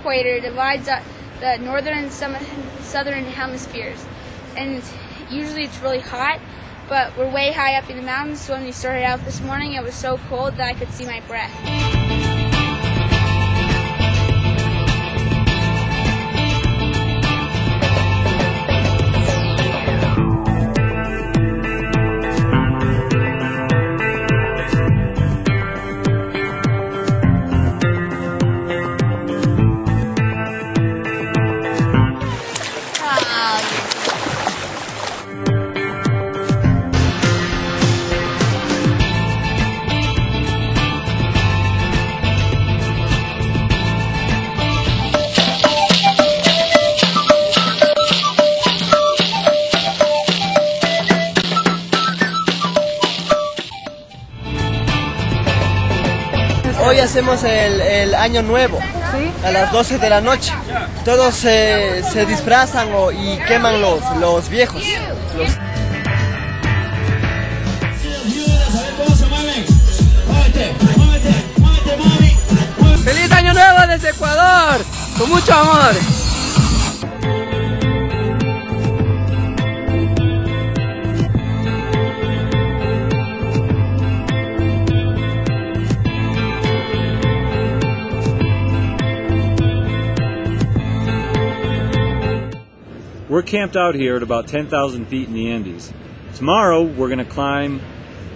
equator divides up the northern and southern hemispheres, and usually it's really hot, but we're way high up in the mountains, so when we started out this morning it was so cold that I could see my breath. Hoy hacemos el año nuevo, ¿sí? A las 12 de la noche. Todos se disfrazan y queman los viejos. ¡Feliz año nuevo desde Ecuador! ¡Con mucho amor! We're camped out here at about 10,000 feet in the Andes. Tomorrow we're going to climb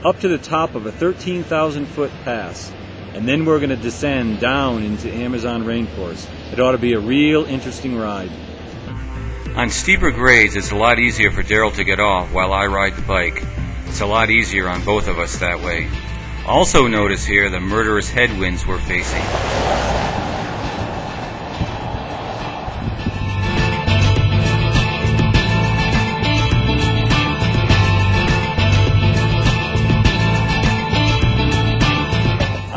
up to the top of a 13,000 foot pass, and then we're going to descend down into Amazon rainforest. It ought to be a real interesting ride. On steeper grades it's a lot easier for Daryl to get off while I ride the bike. It's a lot easier on both of us that way. Also notice here the murderous headwinds we're facing.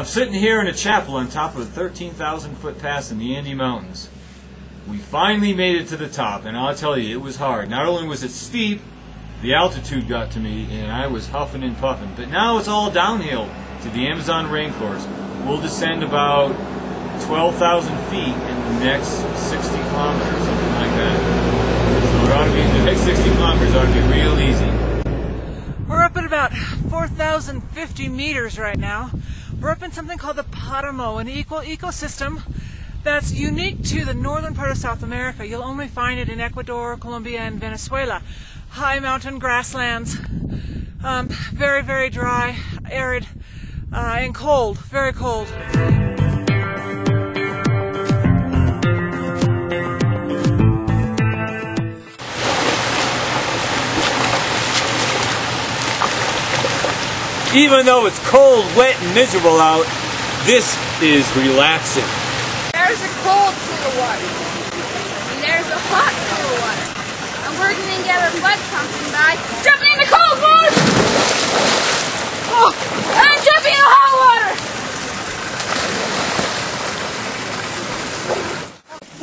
Sitting here in a chapel on top of a 13,000 foot pass in the Andes Mountains. We finally made it to the top, and I'll tell you, it was hard. Not only was it steep, the altitude got to me, and I was huffing and puffing. But now it's all downhill to the Amazon rainforest. We'll descend about 12,000 feet in the next 60 kilometers, something like that. So it ought to be, the next 60 kilometers ought to be real easy. We're up at about 4,050 meters right now. We're up in something called the paramo, an ecosystem that's unique to the northern part of South America. You'll only find it in Ecuador, Colombia, and Venezuela. High mountain grasslands, very, very dry, arid, and cold, very cold. Even though it's cold, wet, and miserable out, this is relaxing. There's a cold pool of water, and there's a hot pool of water. And we're going to get our butt pumping by jumping in the cold water! Oh, and jumping in the hot water!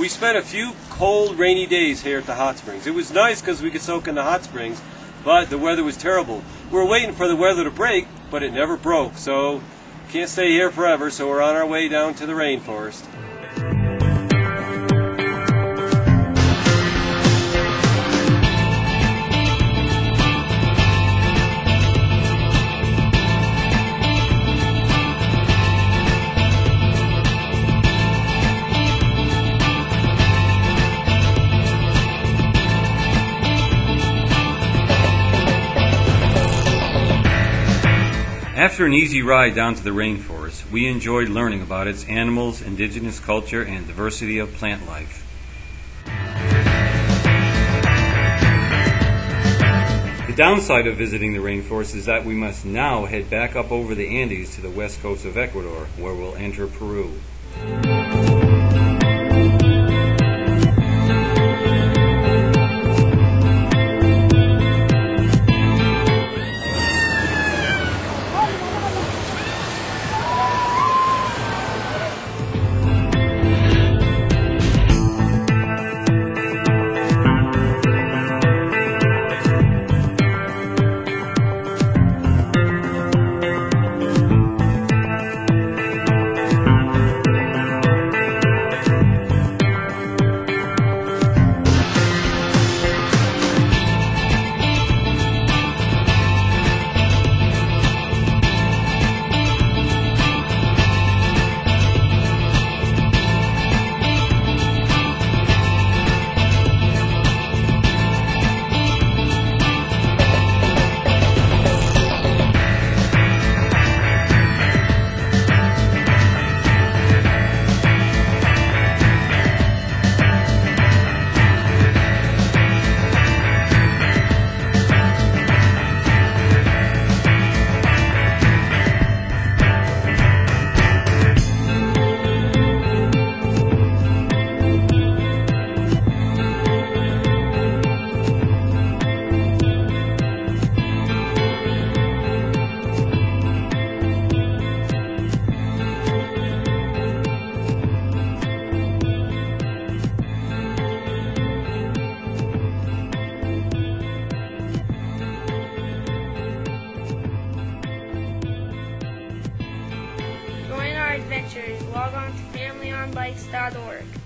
We spent a few cold, rainy days here at the hot springs. It was nice because we could soak in the hot springs, but the weather was terrible. We were waiting for the weather to break, but it never broke, so can't stay here forever, so we're on our way down to the rainforest. After an easy ride down to the rainforest, we enjoyed learning about its animals, indigenous culture, and diversity of plant life. The downside of visiting the rainforest is that we must now head back up over the Andes to the west coast of Ecuador, where we'll enter Peru. adventures, log on to familyonbikes.org.